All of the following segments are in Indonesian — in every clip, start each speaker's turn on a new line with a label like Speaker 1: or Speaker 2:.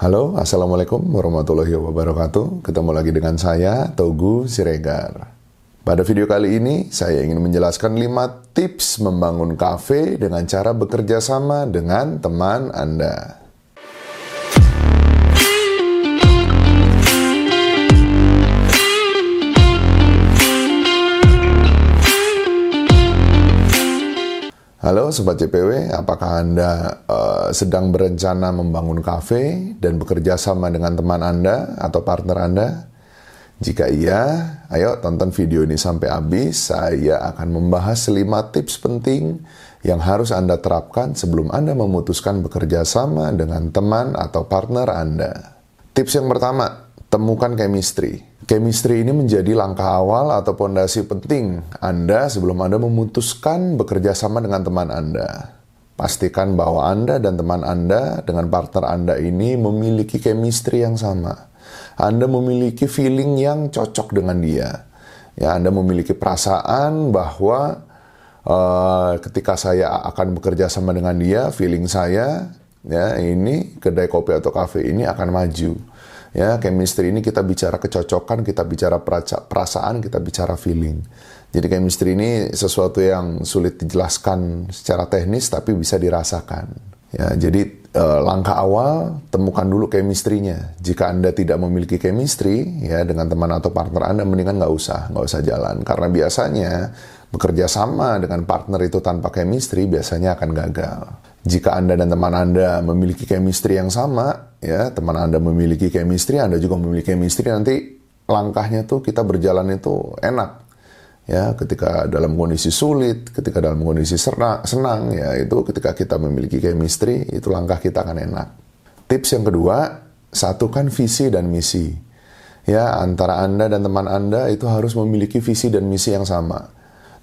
Speaker 1: Halo, Assalamualaikum warahmatullahi wabarakatuh. Ketemu lagi dengan saya, Togu Siregar. Pada video kali ini, saya ingin menjelaskan 5 tips membangun kafe dengan cara bekerja sama dengan teman Anda. Halo Sobat CPW, apakah Anda sedang berencana membangun kafe dan bekerja sama dengan teman Anda atau partner Anda? Jika iya, ayo tonton video ini sampai habis. Saya akan membahas 5 tips penting yang harus Anda terapkan sebelum Anda memutuskan bekerja sama dengan teman atau partner Anda. Tips yang pertama, temukan chemistry. Chemistry ini menjadi langkah awal atau pondasi penting Anda sebelum Anda memutuskan bekerja sama dengan teman Anda. Pastikan bahwa Anda dan teman Anda dengan partner Anda ini memiliki chemistry yang sama. Anda memiliki feeling yang cocok dengan dia. Ya, Anda memiliki perasaan bahwa ketika saya akan bekerja sama dengan dia, feeling saya, ya ini kedai kopi atau kafe ini akan maju. Ya, chemistry ini kita bicara kecocokan, kita bicara perasaan, kita bicara feeling. Jadi chemistry ini sesuatu yang sulit dijelaskan secara teknis tapi bisa dirasakan. Ya, jadi langkah awal temukan dulu chemistry-nya. Jika Anda tidak memiliki chemistry ya dengan teman atau partner Anda, mendingan nggak usah jalan. Karena biasanya bekerja sama dengan partner itu tanpa chemistry biasanya akan gagal. Jika Anda dan teman Anda memiliki chemistry yang sama, ya teman Anda memiliki chemistry, Anda juga memiliki chemistry, nanti langkahnya tuh kita berjalan itu enak. Ya, ketika dalam kondisi sulit, ketika dalam kondisi senang, ya itu ketika kita memiliki chemistry, itu langkah kita akan enak. Tips yang kedua, satukan visi dan misi. Ya, antara Anda dan teman Anda itu harus memiliki visi dan misi yang sama.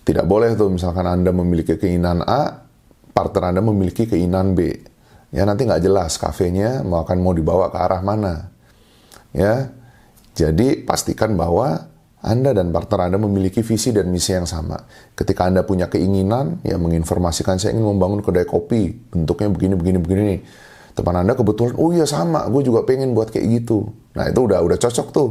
Speaker 1: Tidak boleh tuh misalkan Anda memiliki keinginan A, partner Anda memiliki keinginan B. Ya, nanti nggak jelas kafenya mau dibawa ke arah mana. Ya, jadi pastikan bahwa Anda dan partner Anda memiliki visi dan misi yang sama. Ketika Anda punya keinginan, ya menginformasikan saya ingin membangun kedai kopi, bentuknya begini. Teman Anda kebetulan, oh iya sama, gue juga pengen buat kayak gitu. Nah itu udah cocok tuh.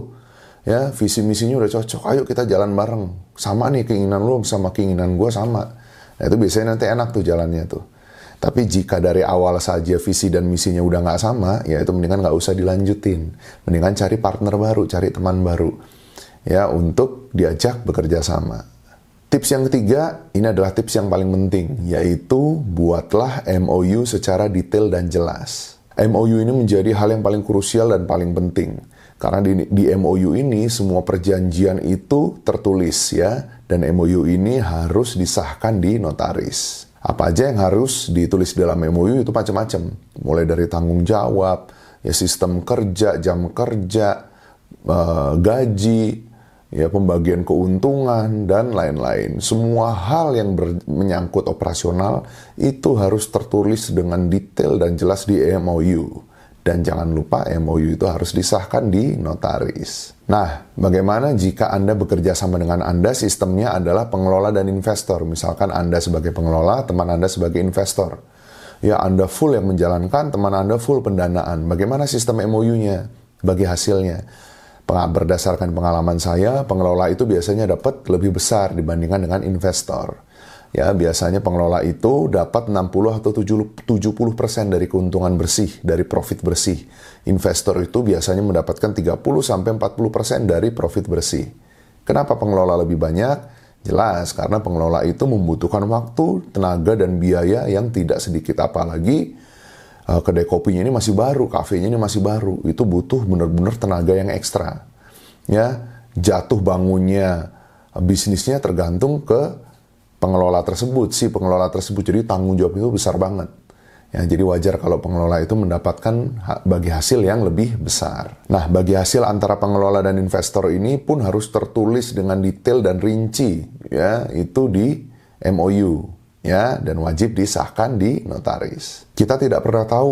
Speaker 1: Ya, visi misinya udah cocok. Ayo kita jalan bareng. Sama nih keinginan lu sama keinginan gue sama. Nah itu biasanya nanti enak tuh jalannya tuh. Tapi jika dari awal saja visi dan misinya udah nggak sama, ya itu mendingan nggak usah dilanjutin. Mendingan cari partner baru, cari teman baru. Ya, untuk diajak bekerja sama. Tips yang ketiga, ini adalah tips yang paling penting, yaitu buatlah MOU secara detail dan jelas. MOU ini menjadi hal yang paling krusial dan paling penting. Karena di MOU ini semua perjanjian itu tertulis ya, dan MOU ini harus disahkan di notaris. Apa aja yang harus ditulis dalam MOU itu macam-macam. Mulai dari tanggung jawab, ya sistem kerja, jam kerja, gaji, ya pembagian keuntungan dan lain-lain. Semua hal yang menyangkut operasional itu harus tertulis dengan detail dan jelas di MOU. Dan jangan lupa MOU itu harus disahkan di notaris. Nah, bagaimana jika Anda bekerja sama dengan Anda, sistemnya adalah pengelola dan investor. Misalkan Anda sebagai pengelola, teman Anda sebagai investor. Ya, Anda full yang menjalankan, teman Anda full pendanaan. Bagaimana sistem MOU-nya? Bagi hasilnya. Berdasarkan pengalaman saya, pengelola itu biasanya dapat lebih besar dibandingkan dengan investor. Ya, biasanya pengelola itu dapat 60 atau 70% dari keuntungan bersih, dari profit bersih. Investor itu biasanya mendapatkan 30-40% dari profit bersih. Kenapa pengelola lebih banyak? Jelas, karena pengelola itu membutuhkan waktu, tenaga, dan biaya yang tidak sedikit. Apalagi kedai kopinya ini masih baru, kafenya ini masih baru. Itu butuh benar-benar tenaga yang ekstra. Ya, jatuh bangunnya bisnisnya tergantung ke pengelola tersebut, si pengelola tersebut. Jadi tanggung jawab itu besar banget. Ya, jadi wajar kalau pengelola itu mendapatkan bagi hasil yang lebih besar. Nah, bagi hasil antara pengelola dan investor ini pun harus tertulis dengan detail dan rinci, ya, itu di MOU, ya, dan wajib disahkan di notaris. Kita tidak pernah tahu,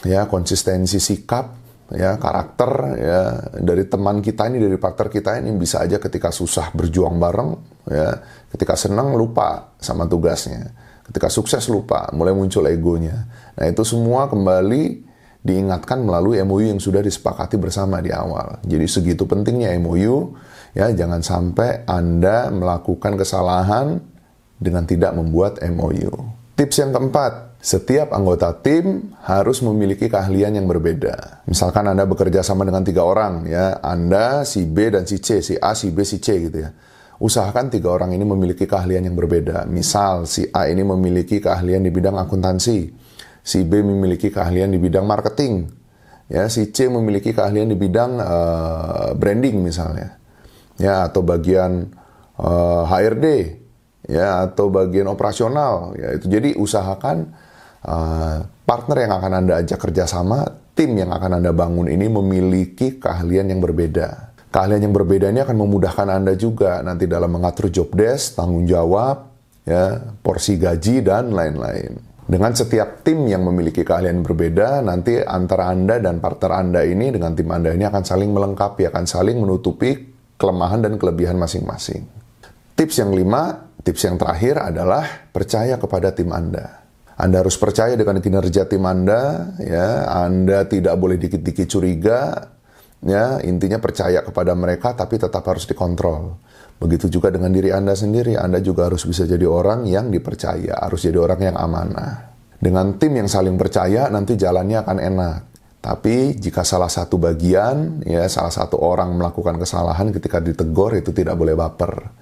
Speaker 1: ya, konsistensi sikap, ya, karakter, ya, dari teman kita ini, dari partner kita ini. Bisa aja ketika susah berjuang bareng, ya, ketika senang lupa sama tugasnya, ketika sukses lupa, mulai muncul egonya. Nah itu semua kembali diingatkan melalui MOU yang sudah disepakati bersama di awal. Jadi segitu pentingnya MOU, ya, jangan sampai Anda melakukan kesalahan dengan tidak membuat MOU. Tips yang keempat, setiap anggota tim harus memiliki keahlian yang berbeda. Misalkan Anda bekerja sama dengan 3 orang, ya, Anda, si B dan si C, si A, si B, si C gitu ya. Usahakan 3 orang ini memiliki keahlian yang berbeda. Misal, si A ini memiliki keahlian di bidang akuntansi, si B memiliki keahlian di bidang marketing, ya, si C memiliki keahlian di bidang branding misalnya, ya, atau bagian HRD, ya, atau bagian operasional, ya itu. Jadi usahakan partner yang akan Anda ajak kerjasama, tim yang akan Anda bangun ini memiliki keahlian yang berbeda. Keahlian yang berbeda ini akan memudahkan Anda juga nanti dalam mengatur job desk, tanggung jawab, ya, porsi gaji dan lain-lain. Dengan setiap tim yang memiliki keahlian berbeda, nanti antara Anda dan partner Anda ini dengan tim Anda ini akan saling melengkapi, akan saling menutupi kelemahan dan kelebihan masing-masing. Tips yang 5, tips yang terakhir adalah percaya kepada tim Anda. Anda harus percaya dengan kinerja tim Anda, ya. Anda tidak boleh dikit-dikit curiga, ya. Intinya percaya kepada mereka, tapi tetap harus dikontrol. Begitu juga dengan diri Anda sendiri, Anda juga harus bisa jadi orang yang dipercaya, harus jadi orang yang amanah. Dengan tim yang saling percaya, nanti jalannya akan enak. Tapi jika salah satu bagian, ya, salah satu orang melakukan kesalahan ketika ditegur, itu tidak boleh baper.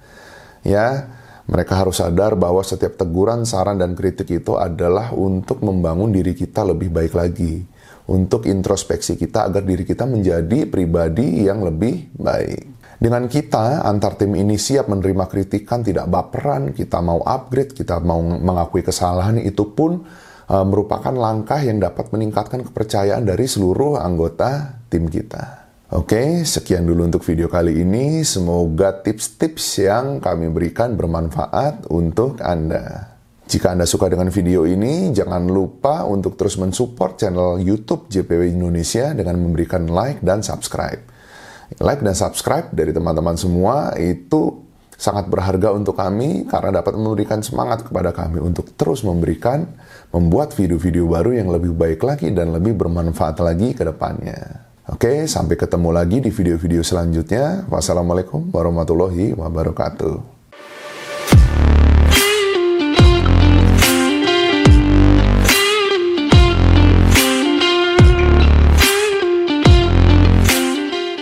Speaker 1: Ya, mereka harus sadar bahwa setiap teguran, saran, dan kritik itu adalah untuk membangun diri kita lebih baik lagi. Untuk introspeksi kita agar diri kita menjadi pribadi yang lebih baik. Dengan kita, antar tim ini siap menerima kritikan, tidak baperan, kita mau upgrade, kita mau mengakui kesalahan, itu pun merupakan langkah yang dapat meningkatkan kepercayaan dari seluruh anggota tim kita. Oke, sekian dulu untuk video kali ini. Semoga tips-tips yang kami berikan bermanfaat untuk Anda. Jika Anda suka dengan video ini, jangan lupa untuk terus mensupport channel YouTube JPW Indonesia dengan memberikan like dan subscribe. Like dan subscribe dari teman-teman semua itu sangat berharga untuk kami karena dapat memberikan semangat kepada kami untuk terus membuat video-video baru yang lebih baik lagi dan lebih bermanfaat lagi ke depannya. Oke, sampai ketemu lagi di video-video selanjutnya. Wassalamualaikum warahmatullahi wabarakatuh.